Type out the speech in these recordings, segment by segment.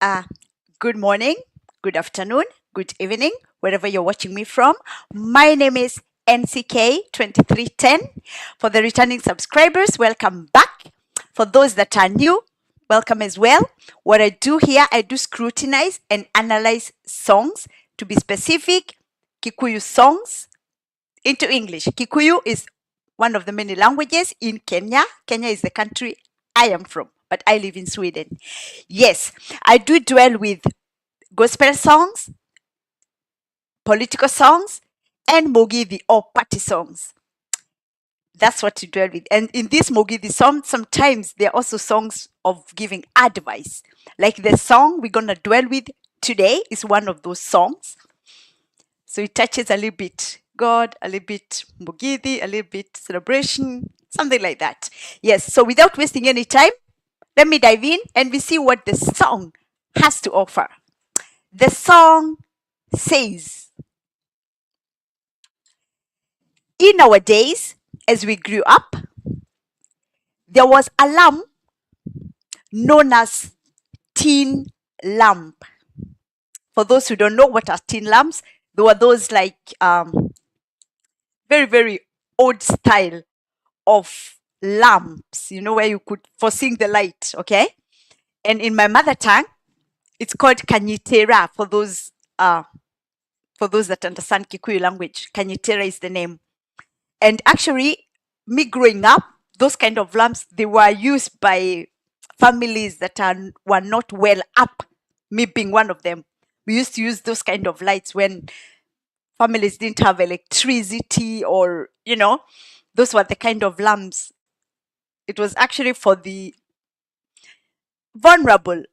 Uh, Good morning, good afternoon, good evening, wherever you're watching me from. My name is NCK2310. For the returning subscribers, welcome back. For those that are new, welcome as well. What I do here, I do scrutinize and analyze songs. To be specific, Kikuyu songs into English. Kikuyu is one of the many languages in Kenya. Kenya is the country I am from, but I live in Sweden. Yes, I do dwell with gospel songs, political songs, and Mogidi or party songs. That's what you dwell with. And in this Mogidi song, sometimes there are also songs of giving advice. Like the song we're going to dwell with today is one of those songs. So it touches a little bit God, a little bit Mogidi, a little bit celebration, something like that. Yes, so without wasting any time, let me dive in and we see what the song has to offer. The song says, in our days, as we grew up, there was a lamp known as tin lamp. For those who don't know what are tin lamps, there were those like very, very old style of lamps, where you could foresee the light, okay? And in my mother tongue, it's called kanyitera for those that understand Kikuyu language. Kanyitera is the name. And actually, me growing up, those kind of lamps, they were used by families that were not well up, me being one of them. We used to use those kind of lights when families didn't have electricity or, those were the kind of lamps. It was actually for the vulnerable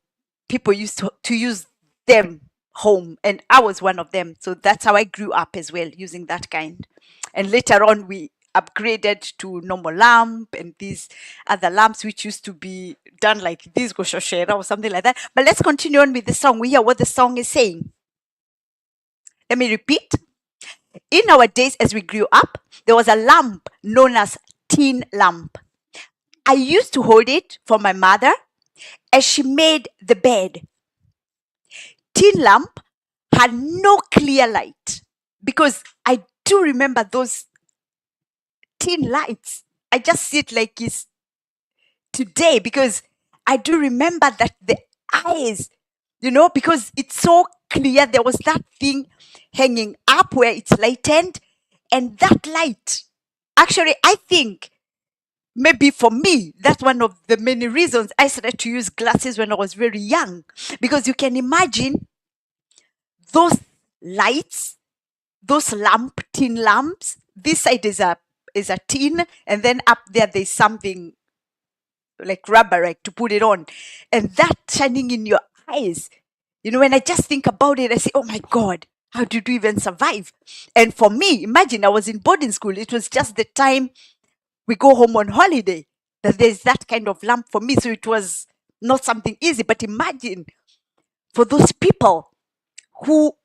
people used to use them home, and I was one of them. So that's how I grew up as well, using that kind. And later on we upgraded to normal lamp and these other lamps which used to be done like this goshoshera or something like that. But let's continue on with the song. We hear what the song is saying. Let me repeat. In our days as we grew up, there was a lamp known as tin lamp. I used to hold it for my mother as she made the bed. Tin lamp had no clear light because I do remember those tin lights. I just see it like it's today because I do remember that the eyes, because it's so clear. There was that thing hanging up where it's lightened, and that light. Actually, I think maybe for me, that's one of the many reasons I started to use glasses when I was very young, because you can imagine those lights, those tin lamps. This side is a tin, and then up there there's something like rubber, right, to put it on, and that shining in your eyes. When I just think about it, I say, "Oh my God, how did you even survive?" And for me, imagine I was in boarding school. It was just the time we go home on holiday that there's that kind of lamp for me. So it was not something easy. But imagine for those people who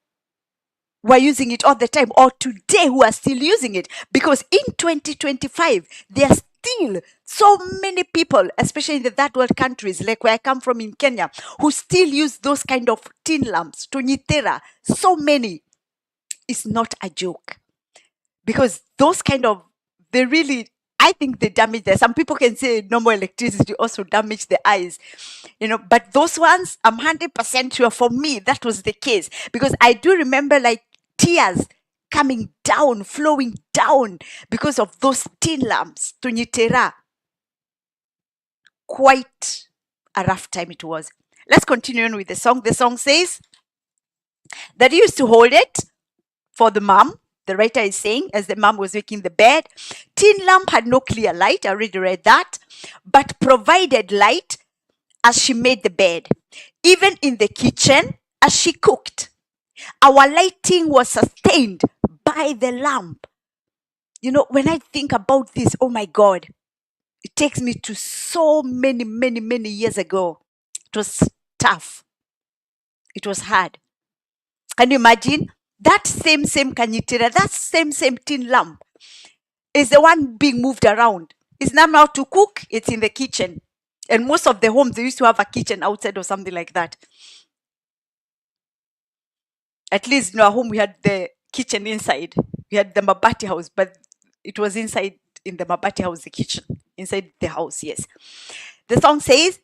were using it all the time, or today who are still using it, because in 2025 there are still so many people, especially in the third world countries like where I come from in Kenya, who still use those kind of tin lamps, tonyitera. So many. It's not a joke, because those kind of, they really, I think they damage them. Some people can say normal electricity also damage the eyes, but those ones, I'm 100% sure for me that was the case, because I do remember like tears coming down, flowing down because of those tin lamps, tonyitera. Quite a rough time it was. Let's continue on with the song. The song says that he used to hold it for the mom. The writer is saying, as the mom was making the bed, tin lamp had no clear light. I already read that, but provided light as she made the bed, even in the kitchen as she cooked. Our lighting was sustained by the lamp. When I think about this, oh my God, it takes me to so many, many, many years ago. It was tough. It was hard. Can you imagine? That same kanyitira, that same tin lamp is the one being moved around. It's not now to cook, it's in the kitchen. And most of the homes, they used to have a kitchen outside or something like that. At least in our home, we had the kitchen inside. We had the mabati house, but it was inside in the mabati house, the kitchen, inside the house, yes. The song says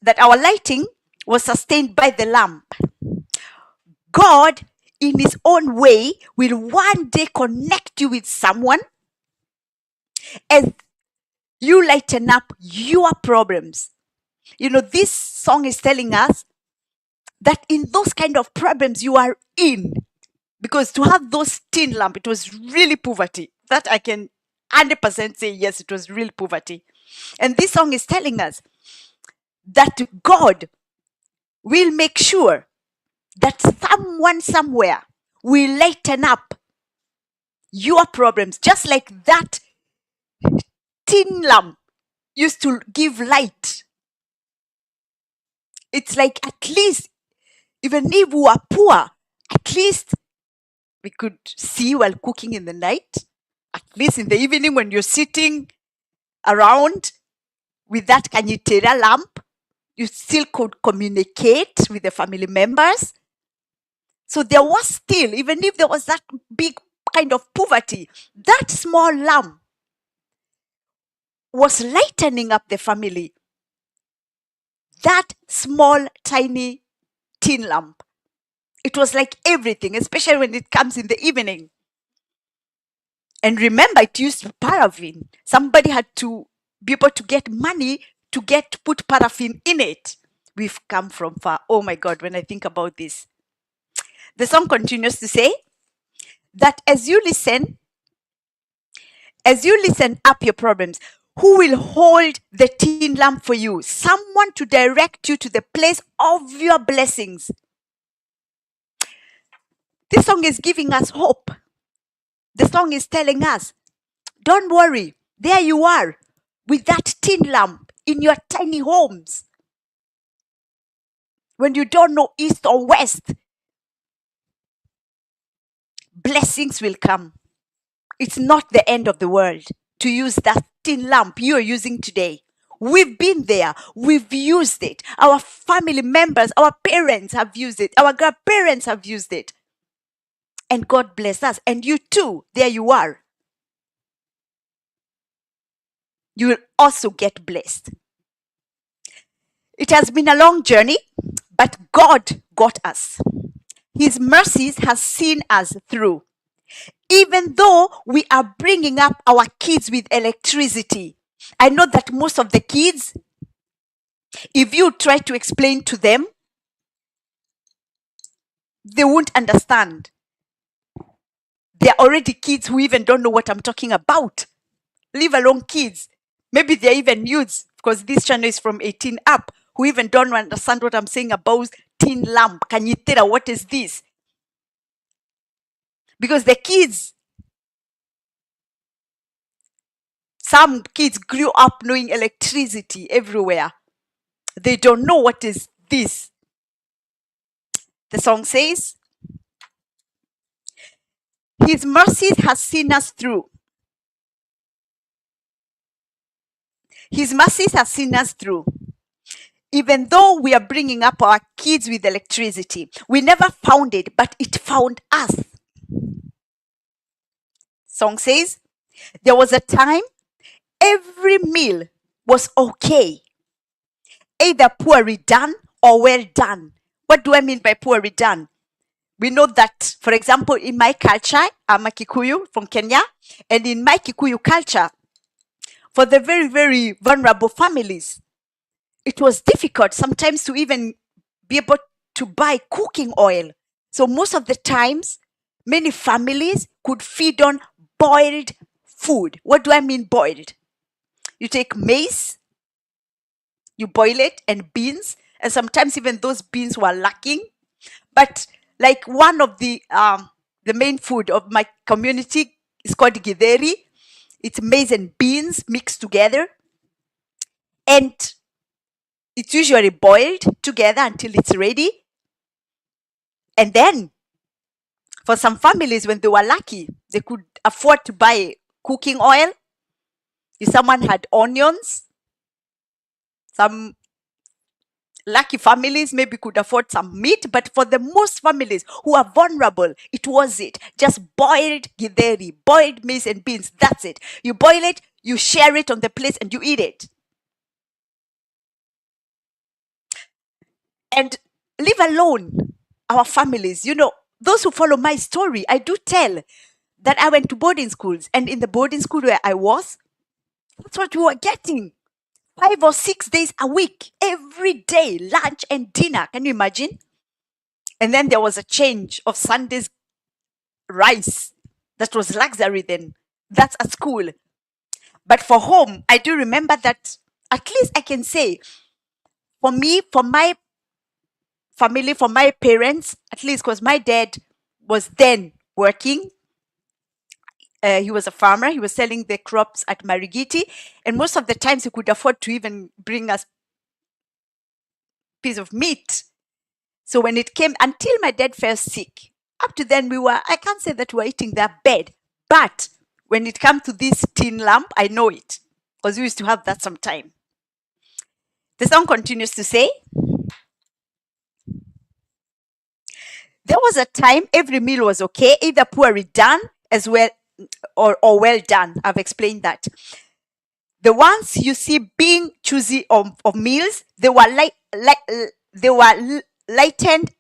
that our lighting was sustained by the lamp. God, in his own way, will one day connect you with someone as you lighten up your problems. You know, this song is telling us that in those kind of problems you are in, because to have those tin lamp, it was really poverty. That I can 100% say, yes, it was real poverty. And this song is telling us that God will make sure that someone somewhere will lighten up your problems, just like that tin lamp used to give light. It's like, at least, even if we are poor, at least we could see while cooking in the night. At least in the evening, when you're sitting around with that kanyitera lamp, you still could communicate with the family members. So there was still, even if there was that big kind of poverty, that small lamp was lightening up the family. That small, tiny tin lamp. It was like everything, especially when it comes in the evening. And remember, it used paraffin. Somebody had to be able to get money to put paraffin in it. We've come from far. Oh my God, when I think about this. The song continues to say that as you listen up your problems, who will hold the tin lamp for you? Someone to direct you to the place of your blessings. This song is giving us hope. The song is telling us, don't worry, there you are with that tin lamp in your tiny homes. When you don't know east or west, blessings will come. It's not the end of the world to use that tin lamp you're using today. We've been there. We've used it. Our family members, our parents have used it. Our grandparents have used it. And God bless us. And you too, there you are. You will also get blessed. It has been a long journey, but God got us. His mercies has seen us through. Even though we are bringing up our kids with electricity, I know that most of the kids, if you try to explain to them, they won't understand. They're already kids who even don't know what I'm talking about. Leave alone kids. Maybe they're even youths, because this channel is from 18 up, who even don't understand what I'm saying about tin lamp. Kanyitera, what is this? Because the kids, some kids grew up knowing electricity everywhere. They don't know what is this. The song says, His mercies has seen us through. His mercies have seen us through. Even though we are bringing up our kids with electricity, we never found it, but it found us. Song says, there was a time every meal was okay, either poorly done or well done. What do I mean by poorly done? We know that, for example, in my culture, I'm a Kikuyu from Kenya, and in my Kikuyu culture, for the very, very vulnerable families, it was difficult sometimes to even be able to buy cooking oil. So most of the times, many families could feed on boiled food. What do I mean boiled? You take maize, you boil it, and beans, and sometimes even those beans were lacking. But like one of the main food of my community is called githeri. It's maize and beans mixed together, and it's usually boiled together until it's ready. And then, for some families, when they were lucky, they could afford to buy cooking oil. If someone had onions, some Lucky families maybe could afford some meat, but for the most families who are vulnerable, it was it. Just boiled githeri, boiled maize and beans. That's it. You boil it, you share it on the plate, and you eat it. And leave alone our families. Those who follow my story, I do tell that I went to boarding schools, and in the boarding school where I was, that's what we were getting. 5 or 6 days a week, every day, lunch and dinner. Can you imagine? And then there was a change of Sunday's rice. That was luxury then. That's at school. But for home, I do remember that at least I can say, for me, for my family, for my parents, at least because my dad was then working. He was a farmer. He was selling the crops at Marigiti. And most of the times he could afford to even bring us piece of meat. So when it came, until my dad fell sick, up to then I can't say that we were eating their bed. But when it comes to this tin lamp, I know it. Because we used to have that sometime. The song continues to say, there was a time every meal was okay, either poorly done as well or well done. I've explained that. The ones you see being choosy of meals, they were lightened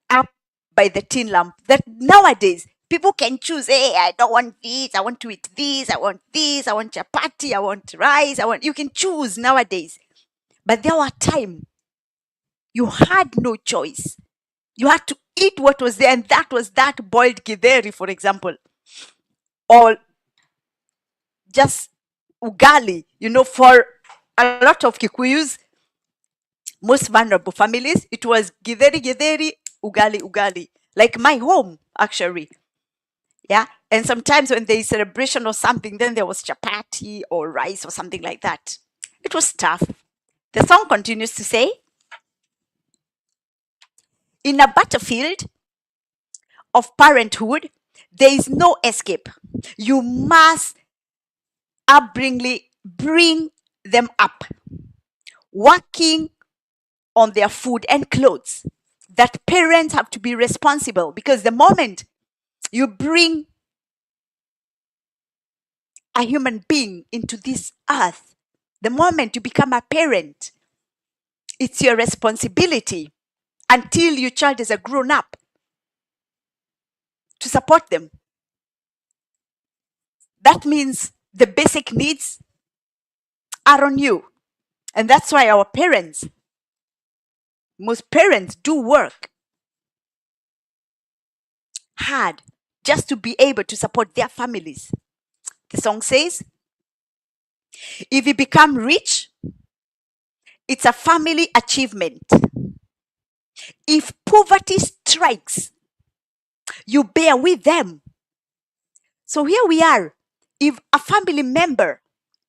up by the tin lamp. That nowadays people can choose. Hey, I don't want this. I want to eat this. I want this. I want chapati. I want rice. You can choose nowadays. But there were time you had no choice. You had to eat what was there, and that was that boiled githeri, for example, or just ugali. For a lot of Kikuyus, most vulnerable families, it was githeri, ugali. Like my home, actually. Yeah. And sometimes when there is celebration or something, then there was chapati or rice or something like that. It was tough. The song continues to say, in a battlefield of parenthood, there is no escape. You must bring them up, working on their food and clothes. That parents have to be responsible, because the moment you bring a human being into this earth, the moment you become a parent, it's your responsibility until your child is a grown up to support them. That means the basic needs are on you. And that's why most parents do work hard just to be able to support their families. The song says, if you become rich, it's a family achievement. If poverty strikes, you bear with them. So here we are. If a family member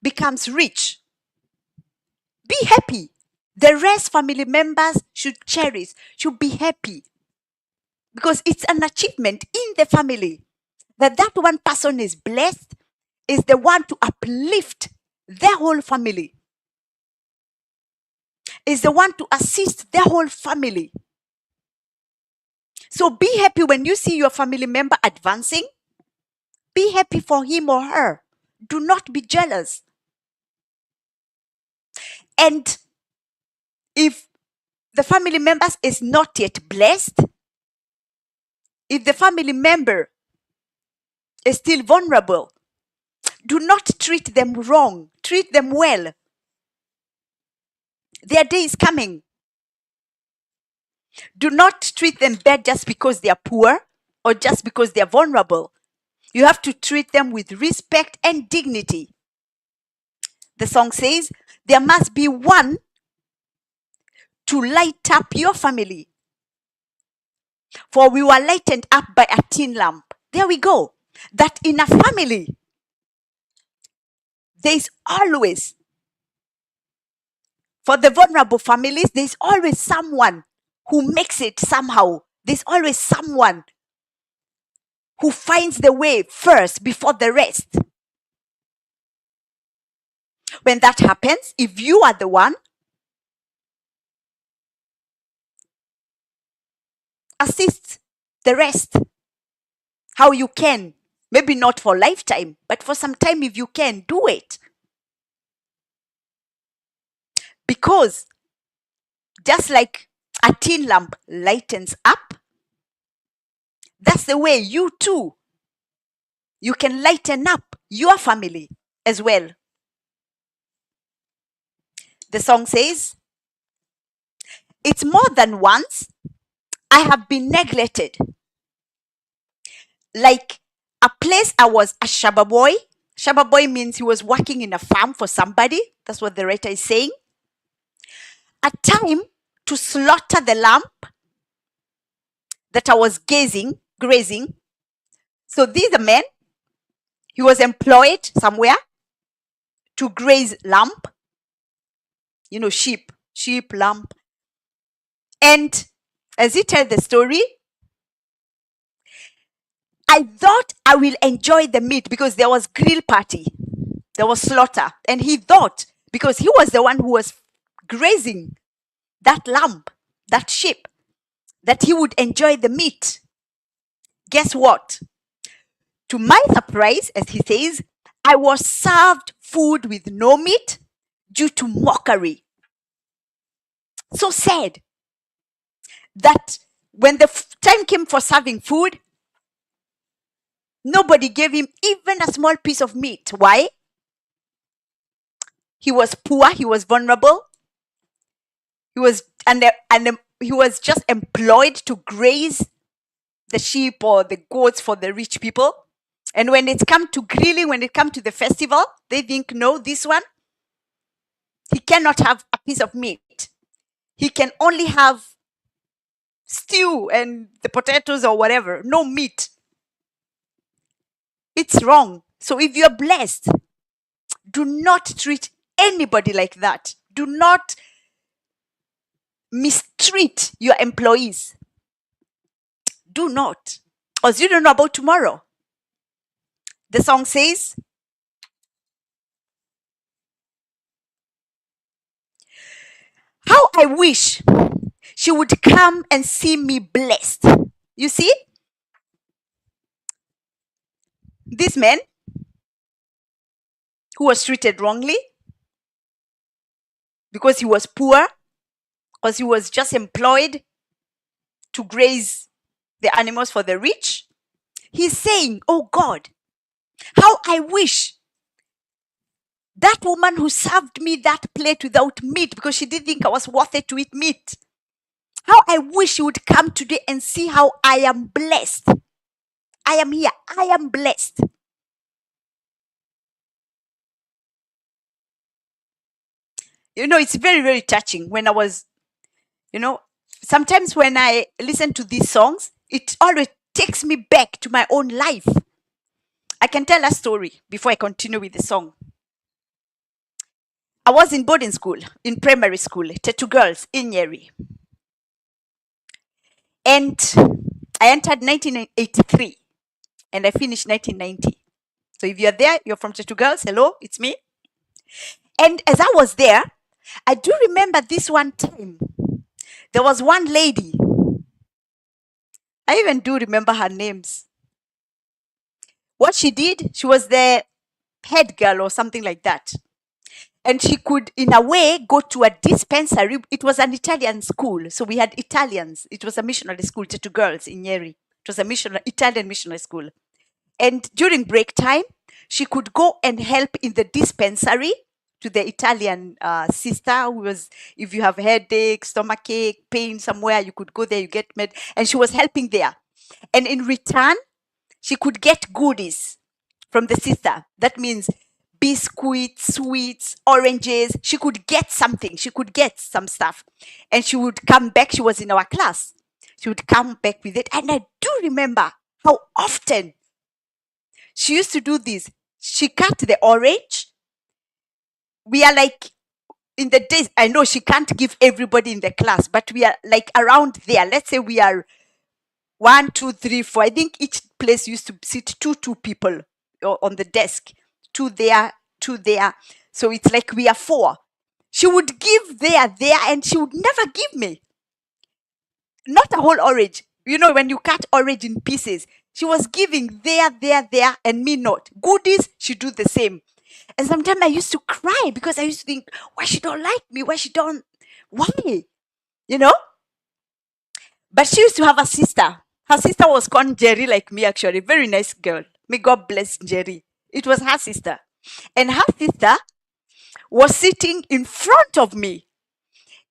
becomes rich, be happy. The rest family members should cherish, should be happy. Because it's an achievement in the family that one person is blessed, is the one to uplift their whole family, is the one to assist their whole family. So be happy when you see your family member advancing. Be happy for him or her. Do not be jealous. And if the family members is not yet blessed, if the family member is still vulnerable, do not treat them wrong. Treat them well. Their day is coming. Do not treat them bad just because they are poor or just because they are vulnerable. You have to treat them with respect and dignity. The song says, there must be one to light up your family. For we were lightened up by a tin lamp. There we go. That in a family, there is always, for the vulnerable families, there is always someone who makes it somehow. There's always someone who finds the way first before the rest. When that happens, if you are the one assist the rest how you can. Maybe not for lifetime, but for some time, if you can, do it. Because just like a tin lamp lightens up, that's the way you too, you can lighten up your family as well. The song says, it's more than once I have been neglected. Like a place I was a shaba boy. Shaba boy means he was working in a farm for somebody. That's what the writer is saying. A time to slaughter the lamb that I was grazing. So this is a man, he was employed somewhere to graze lamb, sheep, lamb. And as he tells the story, I thought I will enjoy the meat because there was grill party, there was slaughter. And he thought, because he was the one who was grazing that lamb, that sheep, that he would enjoy the meat. Guess what? To my surprise, as he says, I was served food with no meat due to mockery. So sad that when the time came for serving food, nobody gave him even a small piece of meat. Why? He was poor, he was vulnerable, he was he was just employed to graze the sheep or the goats for the rich people. And when it comes to grilling, when it comes to the festival, they think, no, this one, he cannot have a piece of meat. He can only have stew and the potatoes or whatever, no meat. It's wrong. So if you're blessed, do not treat anybody like that. Do not mistreat your employees. Do not. Because you don't know about tomorrow. The song says, how I wish she would come and see me blessed. You see? This man who was treated wrongly because he was poor, because he was just employed to graze the animals for the rich. He's saying, oh God, how I wish that woman who served me that plate without meat because she didn't think I was worth it to eat meat. How I wish she would come today and see how I am blessed. I am here. I am blessed. It's very, very touching when I was, sometimes when I listen to these songs, it always takes me back to my own life. I can tell a story before I continue with the song. I was in boarding school, in primary school, Tetu Girls in Nyeri. And I entered 1983 and I finished 1990. So if you're there, you're from Tetu Girls, hello, it's me. And as I was there, I do remember this one time. There was one lady. I even do remember her names. What she did, she was the head girl or something like that. And she could, in a way, go to a dispensary. It was an Italian school. So we had Italians. It was a missionary school, Tetu Girls in Nyeri. It was a Italian missionary school. And during break time, she could go and help in the dispensary to the Italian sister who was, if you have headache, stomachache, pain somewhere, you could go there, you get med. And she was helping there. And in return, she could get goodies from the sister. That means biscuits, sweets, oranges. She could get something. She could get some stuff. And she would come back. She was in our class. She would come back with it. And I do remember how often she used to do this. She cut the orange. We are like, in the days, I know she can't give everybody in the class, but we are like around there. Let's say we are 1, 2, 3, 4. I think each place used to sit two people on the desk. 2 there, 2 there. So it's like we are 4. She would give there, and she would never give me. Not a whole orange. You know, when you cut orange in pieces, she was giving there, and me not. Goodies, she do the same. And sometimes I used to cry because I used to think, why she don't like me? Why she don't, why? You know? But she used to have a sister. Her sister was called Jerry, like me, actually. Very nice girl. May God bless Jerry. It was her sister. And her sister was sitting in front of me.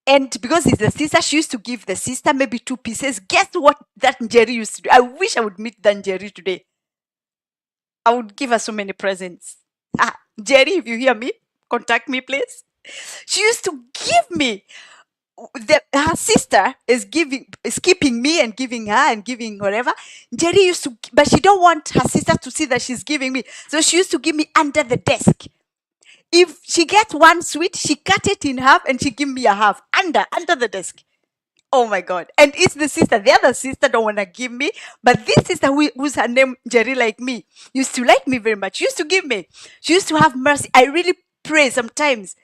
And because it's the sister, she used to give the sister maybe 2 pieces. Guess what that Jerry used to do? I wish I would meet that Jerry today. I would give her so many presents. Ah, Jerry, if you hear me, contact me, please. She used to give me. Her sister is keeping me and giving her and giving whatever. Jerry used to, but she don't want her sister to see that she's giving me. So she used to give me under the desk. If she gets one sweet, she cut it in half and she give me a half under the desk. Oh my God. And it's the sister. The other sister don't want to give me. But this sister who's her name, Jerry, like me, used to like me very much. She used to give me. She used to have mercy. I really pray sometimes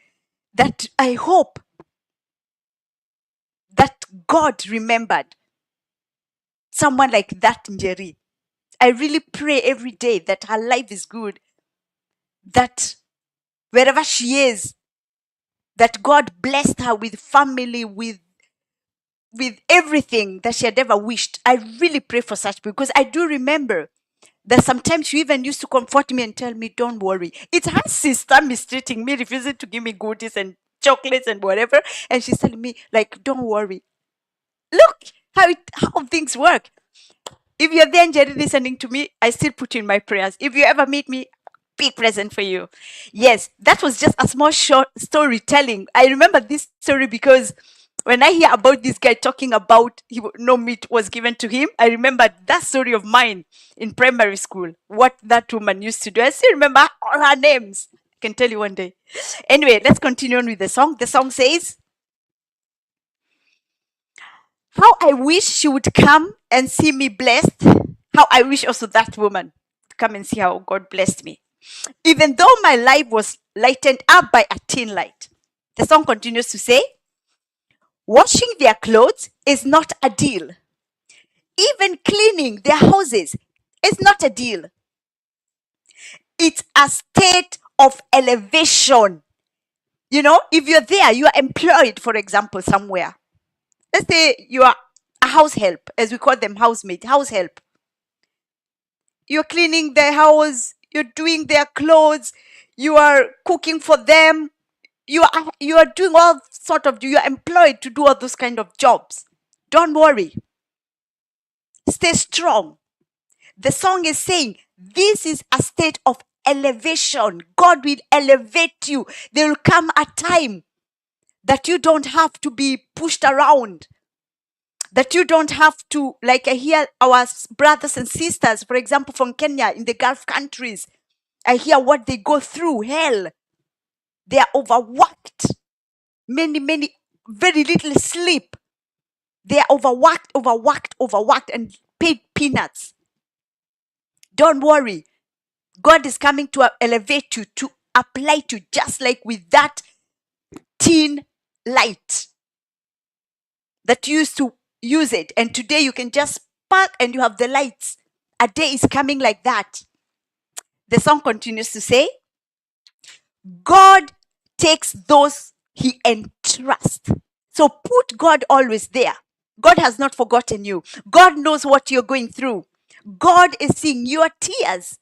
that I hope that God remembered someone like that Jerry. I really pray every day that her life is good. That wherever she is, that God blessed her with family, with everything that she had ever wished. I really pray for such people because I do remember that sometimes she even used to comfort me and tell me, don't worry. It's her sister mistreating me, refusing to give me goodies and chocolates and whatever. And she's telling me, like, don't worry. Look how things work. If you're there, Jerry, listening to me, I still put you in my prayers. If you ever meet me, big present for you. Yes, that was just a small short storytelling. I remember this story because when I hear about this guy talking about no meat was given to him, I remember that story of mine in primary school. What that woman used to do. I still remember all her names. I can tell you one day. Anyway, let's continue on with the song. The song says, how I wish she would come and see me blessed. How I wish also that woman would come and see how God blessed me. Even though my life was lightened up by a tin light. The song continues to say, washing their clothes is not a deal. Even cleaning their houses is not a deal. It's a state of elevation. You know, if you're there, you are employed, for example, somewhere. Let's say you are a house help, as we call them, housemaid, house help. You're cleaning their house, you're doing their clothes, you are cooking for them, you are doing all sort of, you are employed to do all those kind of jobs. Don't worry. Stay strong. The song is saying this is a state of elevation. God will elevate you. There will come a time that you don't have to be pushed around, that you don't have to, like I hear our brothers and sisters, for example, from Kenya, in the Gulf countries, I hear what they go through, hell. They are overworked. Many, very little sleep. They are overworked, and paid peanuts. Don't worry. God is coming to elevate you, to apply to, just like with that tin light that you used to use it. And today you can just spark and you have the lights. A day is coming like that. The song continues to say, God takes those he entrusts. So put God always there. God has not forgotten you. God knows what you're going through. God is seeing your tears.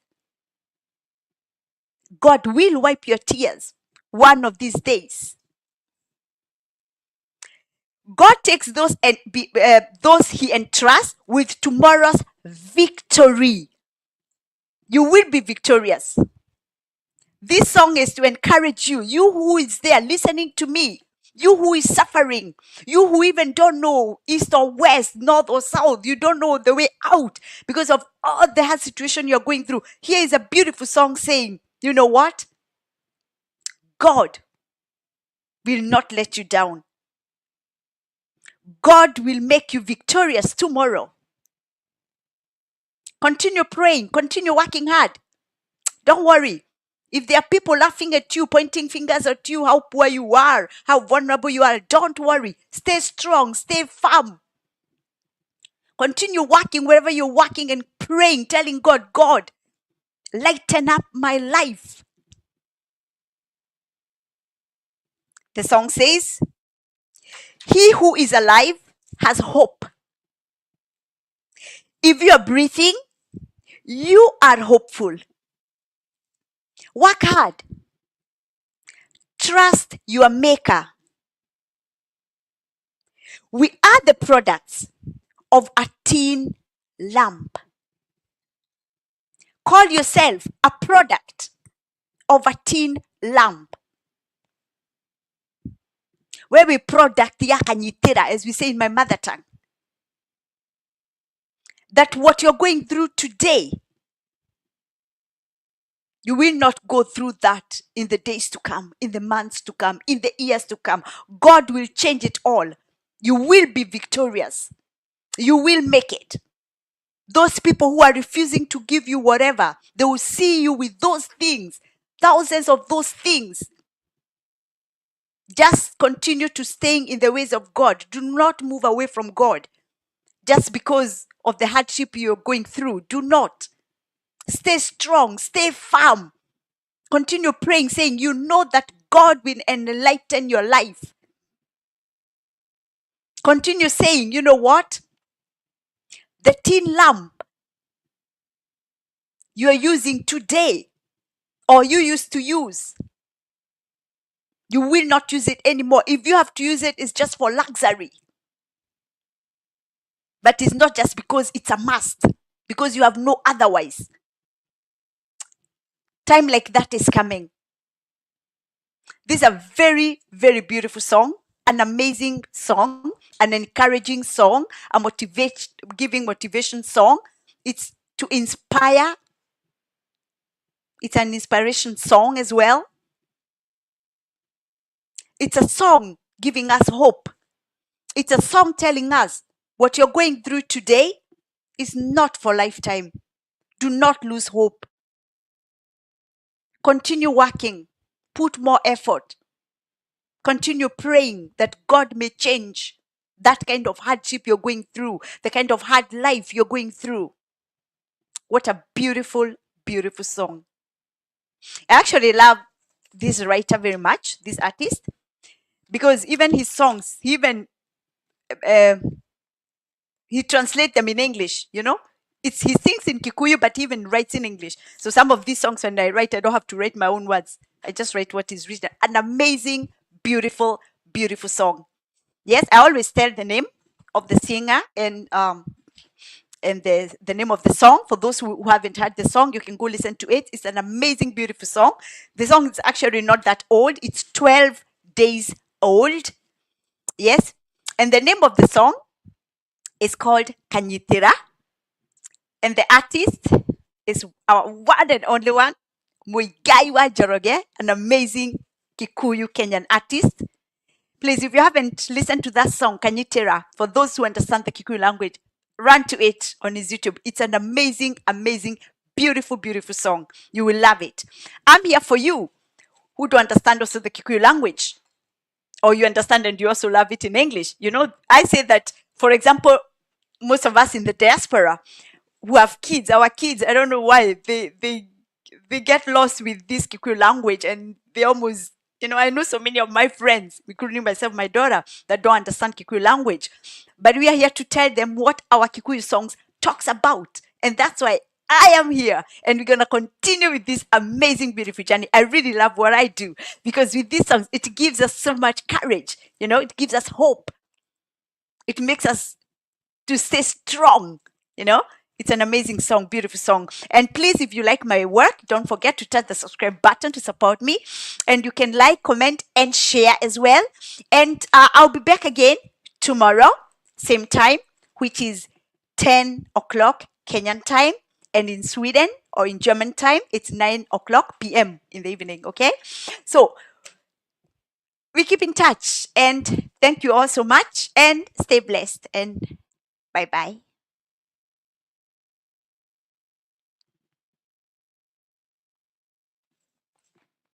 God will wipe your tears one of these days. God takes those he entrusts with tomorrow's victory. You will be victorious. This song is to encourage you, you who is there listening to me, you who is suffering, you who even don't know east or west, north or south, you don't know the way out because of all the hard situation you're going through. Here is a beautiful song saying, you know what? God will not let you down. God will make you victorious tomorrow. Continue praying, continue working hard. Don't worry. If there are people laughing at you, pointing fingers at you, how poor you are, how vulnerable you are, don't worry. Stay strong, stay firm. Continue working wherever you're working and praying, telling God, God, lighten up my life. The song says, he who is alive has hope. If you are breathing, you are hopeful. Work hard. Trust your maker. We are the products of a tin lamp. Call yourself a product of a tin lamp. Where we product yakanyitira, as we say in my mother tongue. That what you're going through today, you will not go through that in the days to come, in the months to come, in the years to come. God will change it all. You will be victorious. You will make it. Those people who are refusing to give you whatever, they will see you with those things, thousands of those things. Just continue to stay in the ways of God. Do not move away from God just because of the hardship you're going through. Do not. Stay strong. Stay firm. Continue praying, saying, you know that God will enlighten your life. Continue saying, you know what? The tin lamp you are using today, or you used to use, you will not use it anymore. If you have to use it, it's just for luxury. But it's not just because it's a must, because you have no otherwise. Time like that is coming. This is a very, very beautiful song, an amazing song, an encouraging song, giving motivation song. It's to inspire. It's an inspiration song as well. It's a song giving us hope. It's a song telling us what you're going through today is not for lifetime. Do not lose hope. Continue working. Put more effort. Continue praying that God may change that kind of hardship you're going through, the kind of hard life you're going through. What a beautiful, beautiful song. I actually love this writer very much, this artist, because even his songs, uh, he translates them in English, he sings in Kikuyu, but he even writes in English. So some of these songs, when I write, I don't have to write my own words. I just write what is written. An amazing, beautiful, beautiful song. Yes, I always tell the name of the singer and the name of the song. For those who haven't heard the song, you can go listen to it. It's an amazing, beautiful song. The song is actually not that old. It's 12 days old. Yes. And the name of the song is called Kanyitira. And the artist is our one and only one, Muigaiwa Joroge, an amazing Kikuyu Kenyan artist. Please, if you haven't listened to that song, Kanyitira, for those who understand the Kikuyu language, run to it on his YouTube. It's an amazing, amazing, beautiful, beautiful song. You will love it. I'm here for you who do understand also the Kikuyu language, or you understand and you also love it in English. I say that, for example, most of us in the diaspora who have kids, our kids, I don't know why, they get lost with this Kikuyu language, and they almost, I know so many of my friends, including myself, my daughter, that don't understand Kikuyu language. But we are here to tell them what our Kikuyu songs talks about. And that's why I am here. And we're going to continue with this amazing, beautiful journey. I really love what I do, because with these songs, it gives us so much courage. It gives us hope. It makes us to stay strong. It's an amazing song, beautiful song. And please, if you like my work, don't forget to touch the subscribe button to support me. And you can like, comment, and share as well. And I'll be back again tomorrow, same time, which is 10 o'clock Kenyan time. And in Sweden or in German time, it's 9 o'clock p.m. in the evening, okay? So we keep in touch. And thank you all so much. And stay blessed. And bye-bye.